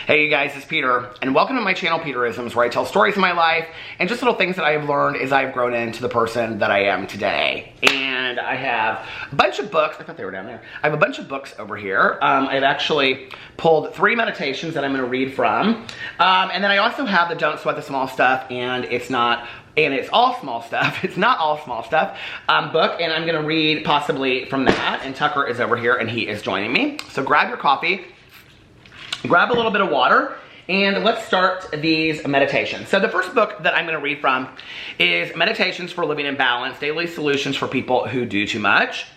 Hey you guys, it's Peter, and welcome to my channel, Peterisms, where I tell stories of my life and just little things that I have learned as I've grown into the person that I am today. And I have a bunch of books. I thought they were down there. I have a bunch of books over here. I've actually pulled 3 meditations that I'm going to read from. And then I also have the Don't Sweat the Small Stuff, and it's all small stuff. It's not all small stuff book, and I'm going to read possibly from that. And Tucker is over here, and he is joining me. So grab your coffee. Grab a little bit of water, and let's start these meditations. So the first book that I'm going to read from is Meditations for Living in Balance, Daily Solutions for People Who Do Too Much.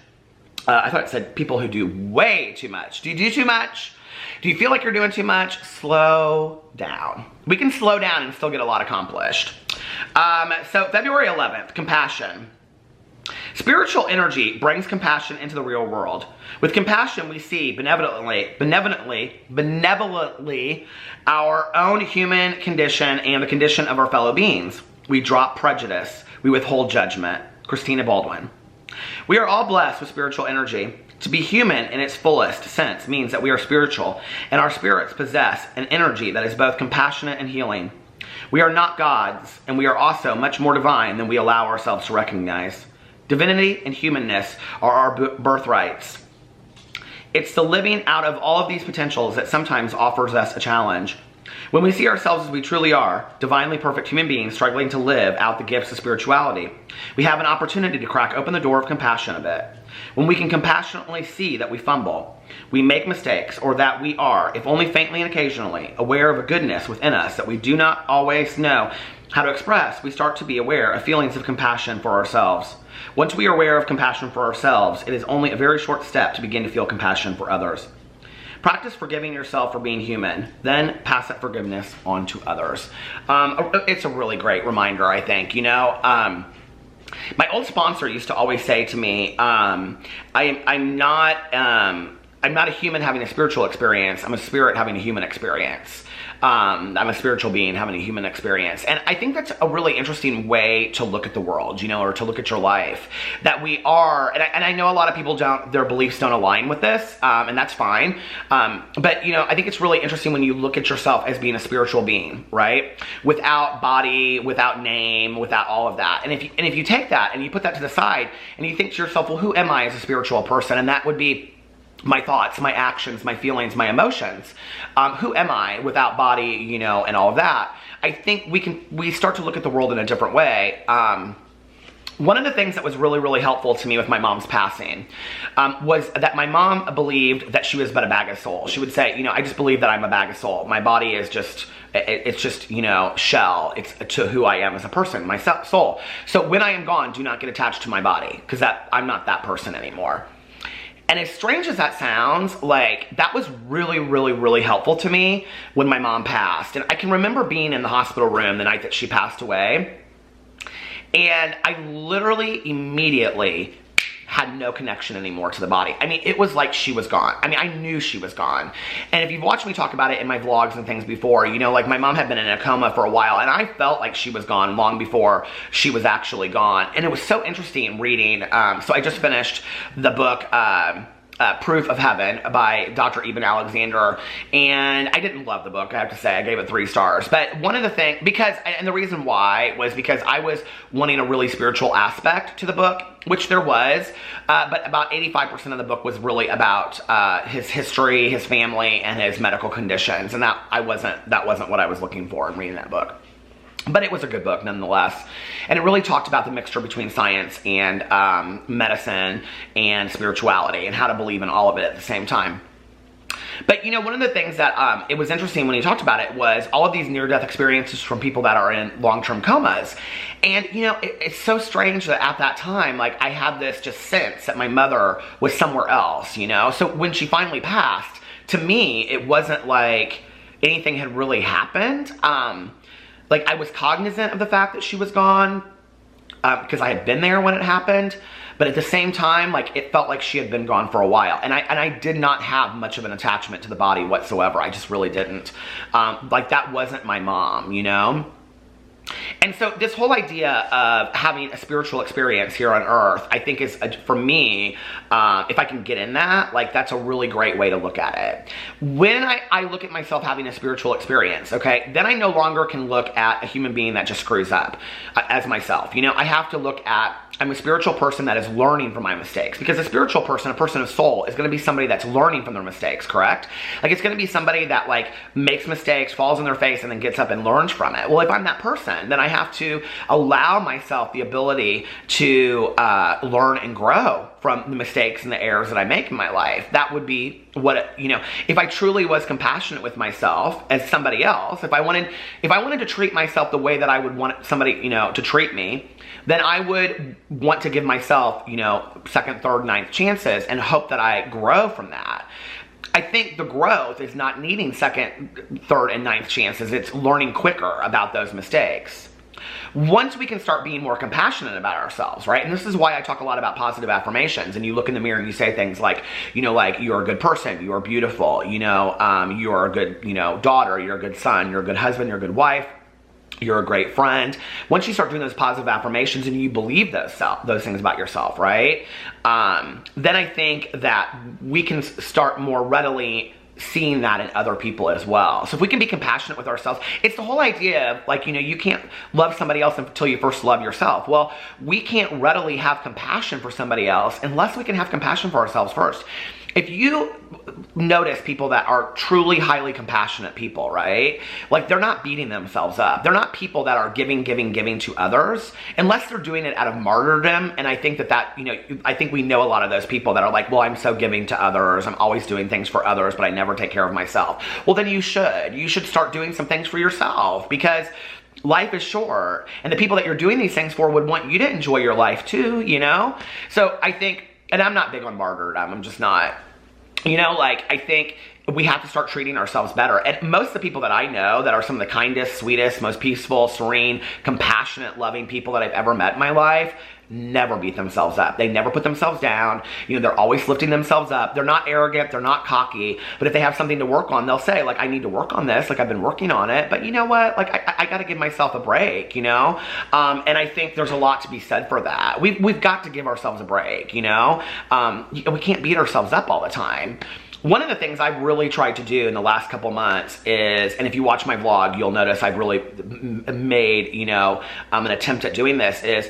I thought it said people who do way too much. Do you do too much? Do you feel like you're doing too much? Slow down. We can slow down and still get a lot accomplished. So February 11th, compassion. Spiritual energy brings compassion into the real world. With compassion, we see benevolently our own human condition and the condition of our fellow beings. We drop prejudice. We withhold judgment. Christina Baldwin. We are all blessed with spiritual energy. To be human in its fullest sense means that we are spiritual, and our spirits possess an energy that is both compassionate and healing. We are not gods, and we are also much more divine than we allow ourselves to recognize. Divinity and humanness are our birthrights. It's the living out of all of these potentials that sometimes offers us a challenge. When we see ourselves as we truly are, divinely perfect human beings struggling to live out the gifts of spirituality, we have an opportunity to crack open the door of compassion a bit. When we can compassionately see that we fumble, we make mistakes, or that we are, if only faintly and occasionally, aware of a goodness within us that we do not always know how to express, we start to be aware of feelings of compassion for ourselves. Once we are aware of compassion for ourselves, it is only a very short step to begin to feel compassion for others. Practice forgiving yourself for being human, then pass that forgiveness on to others. It's a really great reminder, I think. You know, my old sponsor used to always say to me, I'm not a human having a spiritual experience. I'm a spirit having a human experience. I'm a spiritual being having a human experience. And I think that's a really interesting way to look at the world, you know, or to look at your life. That we are, and I know a lot of people their beliefs don't align with this, and that's fine. But, you know, I think it's really interesting when you look at yourself as being a spiritual being, right? Without body, without name, without all of that. And if you take that and you put that to the side and you think to yourself, well, who am I as a spiritual person? And that would be my thoughts, my actions, my feelings, my emotions. Who am I without body, you know, and all of that? I think we start to look at the world in a different way. One of the things that was really, really helpful to me with my mom's passing was that my mom believed that she was but a bag of soul. She would say, you know, I just believe that I'm a bag of soul. My body is just, it's just, you know, shell. It's to who I am as a person, my soul. So when I am gone, do not get attached to my body, because I'm not that person anymore. And as strange as that sounds, like, that was really, really, really helpful to me when my mom passed. And I can remember being in the hospital room the night that she passed away. And I literally immediately had no connection anymore to the body. I mean, it was like she was gone. I mean, I knew she was gone. And if you've watched me talk about it in my vlogs and things before, you know, like, my mom had been in a coma for a while, and I felt like she was gone long before she was actually gone. And it was so interesting reading. So I just finished the book, Proof of Heaven by Dr. Eben Alexander, and I didn't love the book, I have to say. I gave it 3 stars. But one of the things, and the reason why was because I was wanting a really spiritual aspect to the book, which there was, but about 85% of the book was really about his history, his family, and his medical conditions, and that wasn't what I was looking for in reading that book. But it was a good book nonetheless. And it really talked about the mixture between science and medicine and spirituality and how to believe in all of it at the same time. But, you know, one of the things that it was interesting when he talked about it was all of these near-death experiences from people that are in long-term comas. And, you know, it's so strange that at that time, like, I had this just sense that my mother was somewhere else, you know? So when she finally passed, to me, it wasn't like anything had really happened. Like, I was cognizant of the fact that she was gone because I had been there when it happened, but at the same time, like, it felt like she had been gone for a while, and I did not have much of an attachment to the body whatsoever. I just really didn't. Like, that wasn't my mom, you know? And so this whole idea of having a spiritual experience here on earth, I think is, for me, if I can get in that, like, that's a really great way to look at it. When I look at myself having a spiritual experience, okay, then I no longer can look at a human being that just screws up as myself. You know, I have to look at, I'm a spiritual person that is learning from my mistakes, because a spiritual person, a person of soul, is going to be somebody that's learning from their mistakes, correct? Like, it's going to be somebody that, like, makes mistakes, falls on their face, and then gets up and learns from it. Well, if I'm that person, then I have to allow myself the ability to learn and grow from the mistakes and the errors that I make in my life. That would be what, you know, if I truly was compassionate with myself as somebody else, if I wanted to treat myself the way that I would want somebody, you know, to treat me, then I would want to give myself, you know, second, third, ninth chances and hope that I grow from that. I think the growth is not needing second, third, and ninth chances. It's learning quicker about those mistakes. Once we can start being more compassionate about ourselves, right? And this is why I talk a lot about positive affirmations. And you look in the mirror and you say things like, you know, like, you're a good person, you're beautiful, you know, you're a good, you know, daughter, you're a good son, you're a good husband, you're a good wife, you're a great friend. Once you start doing those positive affirmations and you believe those things about yourself, right? Then I think that we can start more readily seeing that in other people as well. So if we can be compassionate with ourselves, it's the whole idea of, like, you know, you can't love somebody else until you first love yourself. Well, we can't readily have compassion for somebody else unless we can have compassion for ourselves first. If you notice people that are truly highly compassionate people, right? Like, they're not beating themselves up. They're not people that are giving to others, unless they're doing it out of martyrdom. And I think that, you know, I think we know a lot of those people that are like, well, I'm so giving to others. I'm always doing things for others, but I never take care of myself. Well, then you should start doing some things for yourself, because life is short. And the people that you're doing these things for would want you to enjoy your life too, you know? So I think, and I'm not big on martyrdom, I'm just not. You know, like, I think we have to start treating ourselves better. And most of the people that I know that are some of the kindest, sweetest, most peaceful, serene, compassionate, loving people that I've ever met in my life never beat themselves up. They never put themselves down. You know, they're always lifting themselves up. They're not arrogant. They're not cocky. But if they have something to work on, they'll say, like, I need to work on this. Like, I've been working on it. But you know what? Like, I got to give myself a break, you know? And I think there's a lot to be said for that. We've got to give ourselves a break, you know? We can't beat ourselves up all the time. One of the things I've really tried to do in the last couple months is, and if you watch my vlog, you'll notice I've really made, you know, an attempt at doing this, is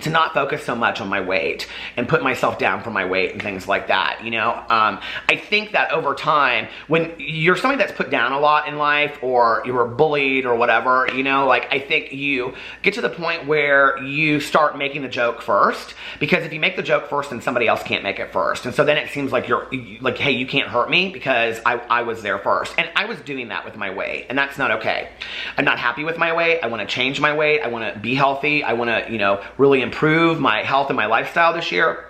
to not focus so much on my weight and put myself down for my weight and things like that, you know? I think that over time, when you're somebody that's put down a lot in life, or you were bullied or whatever, you know, like, I think you get to the point where you start making the joke first, because if you make the joke first, then somebody else can't make it first. And so then it seems like you're like, hey, you can't hurt me because I was there first. And I was doing that with my weight, and that's not okay. I'm not happy with my weight. I want to change my weight. I want to be healthy. I want to, you know, really improve my health and my lifestyle this year.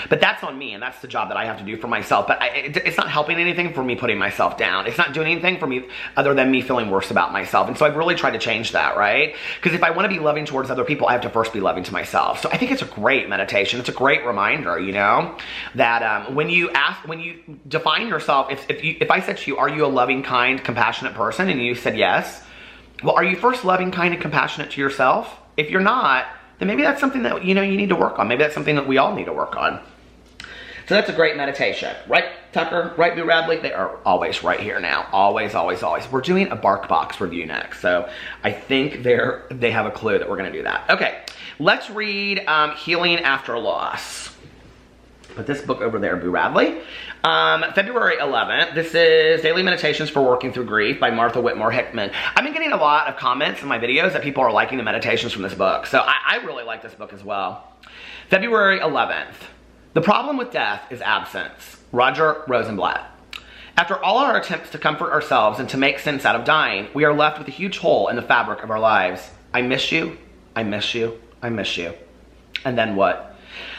But that's on me, and that's the job that I have to do for myself. But it's not helping anything for me putting myself down. It's not doing anything for me other than me feeling worse about myself. And so I've really tried to change that, right? Because if I want to be loving towards other people, I have to first be loving to myself. So I think it's a great meditation. It's a great reminder, you know, that when you define yourself, if I said to you, are you a loving, kind, compassionate person? And you said yes. Well, are you first loving, kind, and compassionate to yourself? If you're not, then maybe that's something that, you know, you need to work on. Maybe that's something that we all need to work on. So that's a great meditation. Right, Tucker? Right, Boo Radley? They are always right here now. Always, always, always. We're doing a BarkBox review next. So I think they have a clue that we're going to do that. Okay, let's read Healing After Loss. Put this book over there, Boo Radley. February 11th, this is Daily Meditations for Working Through Grief by Martha Whitmore Hickman. I've been getting a lot of comments in my videos that people are liking the meditations from this book, so I really like this book as well. February 11th, The Problem with Death is Absence, Roger Rosenblatt. After all our attempts to comfort ourselves and to make sense out of dying, we are left with a huge hole in the fabric of our lives. I miss you, I miss you, I miss you. And then what?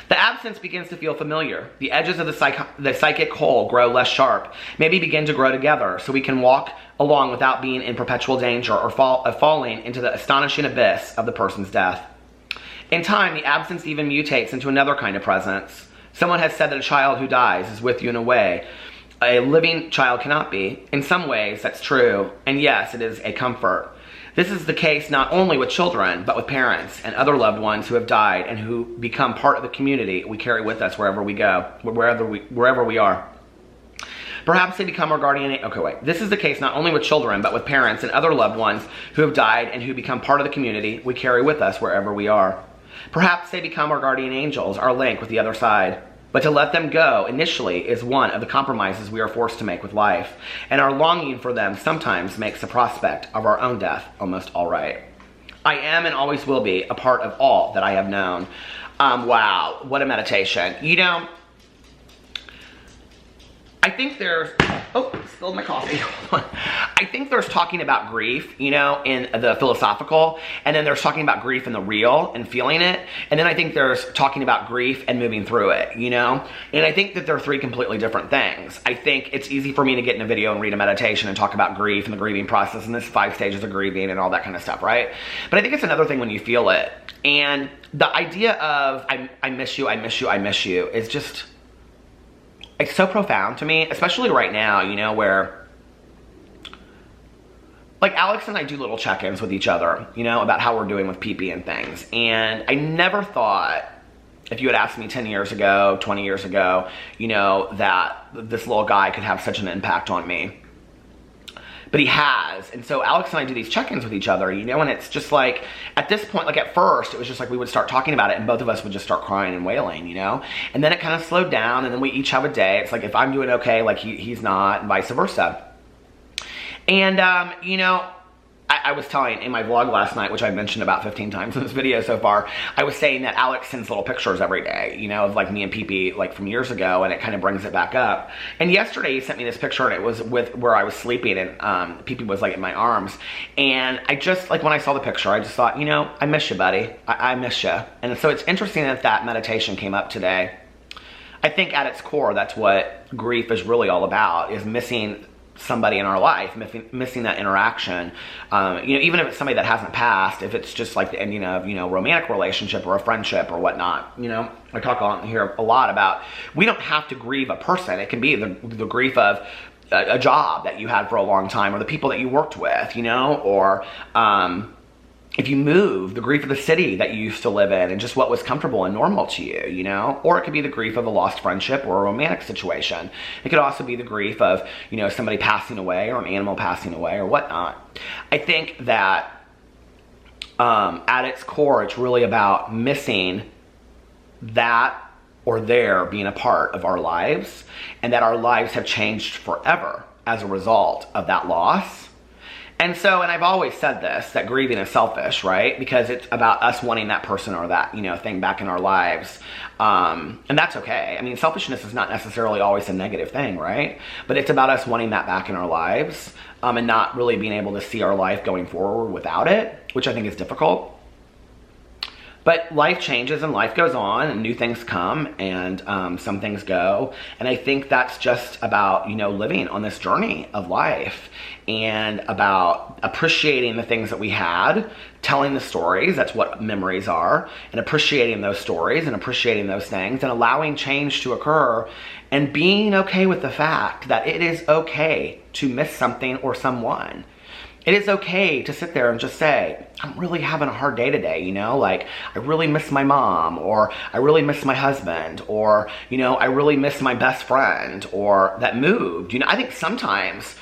The absence begins to feel familiar. The edges of the psychic hole grow less sharp, maybe begin to grow together, so we can walk along without being in perpetual danger or falling into the astonishing abyss of the person's death. In time, the absence even mutates into another kind of presence. Someone has said that a child who dies is with you in a way a living child cannot be. In some ways, that's true, and yes, it is a comfort. This is the case not only with children, but with parents and other loved ones who have died and who become part of the community we carry with us wherever we go, wherever we are. Perhaps they become our guardian. Okay, wait. This is the case not only with children, but with parents and other loved ones who have died and who become part of the community we carry with us wherever we are. Perhaps they become our guardian angels, our link with the other side. But to let them go initially is one of the compromises we are forced to make with life, and our longing for them sometimes makes the prospect of our own death almost all right. I am and always will be a part of all that I have known. Wow, what a meditation. You know, I think there's, oh, spilled my coffee. Hold on. I think there's talking about grief, you know, in the philosophical, and then there's talking about grief in the real and feeling it, and then I think there's talking about grief and moving through it, you know, and I think that they're three completely different things. I think it's easy for me to get in a video and read a meditation and talk about grief and the grieving process and this 5 stages of grieving and all that kind of stuff, right? But I think it's another thing when you feel it, and the idea of I miss you, I miss you, I miss you is just, it's so profound to me, especially right now, you know, where, like, Alex and I do little check-ins with each other, you know, about how we're doing with pee-pee and things. And I never thought, if you had asked me 10 years ago, 20 years ago, you know, that this little guy could have such an impact on me. But he has. And so Alex and I do these check-ins with each other, you know, and it's just like, at this point, like at first, it was just like we would start talking about it and both of us would just start crying and wailing, you know? And then it kind of slowed down, and then we each have a day. It's like if I'm doing okay, like he's not, and vice versa. And, you know, I was telling in my vlog last night, which I mentioned about 15 times in this video so far, I was saying that Alex sends little pictures every day, you know, of like me and Pee-Pee, like from years ago, and it kind of brings it back up. And yesterday he sent me this picture, and it was with where I was sleeping, and Pee-Pee was like in my arms. And I just, like when I saw the picture, I just thought, you know, I miss you, buddy. I miss you. And so it's interesting that that meditation came up today. I think at its core, that's what grief is really all about, is missing somebody in our life, missing that interaction. You know, even if it's somebody that hasn't passed, if it's just like the ending of, you know, romantic relationship or a friendship or whatnot, you know, I talk on here a lot about, we don't have to grieve a person. It can be the grief of a job that you had for a long time, or the people that you worked with, you know, or, if you move, the grief of the city that you used to live in and just what was comfortable and normal to you, you know? Or it could be the grief of a lost friendship or a romantic situation. It could also be the grief of, you know, somebody passing away or an animal passing away or whatnot. I think that at its core, it's really about missing that or there being a part of our lives, and that our lives have changed forever as a result of that loss. And so, and I've always said this, that grieving is selfish, right? Because it's about us wanting that person or that, you know, thing back in our lives. And that's okay. I mean, selfishness is not necessarily always a negative thing, right? But it's about us wanting that back in our lives, and not really being able to see our life going forward without it, which I think is difficult. But life changes and life goes on, and new things come, and some things go. And I think that's just about, you know, living on this journey of life, and about appreciating the things that we had, telling the stories, that's what memories are, and appreciating those stories and appreciating those things, and allowing change to occur, and being okay with the fact that it is okay to miss something or someone. It is okay to sit there and just say, I'm really having a hard day today, you know, like, I really miss my mom, or I really miss my husband, or, you know, I really miss my best friend, or that moved. You know, I think sometimes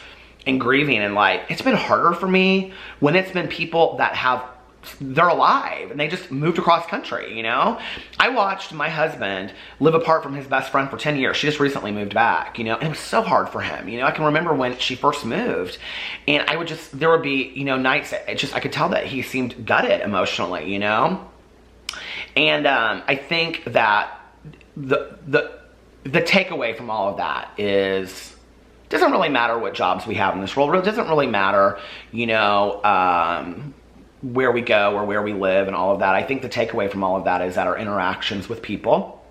in grieving in life, it's been harder for me when it's been people that they're alive and they just moved across country, you know? I watched my husband live apart from his best friend for 10 years. She just recently moved back, you know, and it was so hard for him. You know, I can remember when she first moved, and there would be, you know, nights, I could tell that he seemed gutted emotionally, you know? And I think that the takeaway from all of that is, it doesn't really matter what jobs we have in this world. It doesn't really matter, you know, where we go or where we live and all of that. I think the takeaway from all of that is that our interactions with people,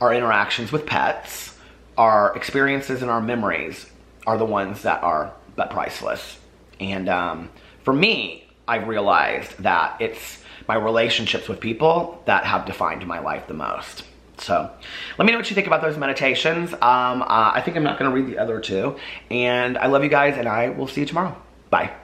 our interactions with pets, our experiences and our memories are the ones that are but priceless. And for me, I've realized that it's my relationships with people that have defined my life the most. So let me know what you think about those meditations. I think I'm not going to read the other two. And I love you guys, and I will see you tomorrow. Bye.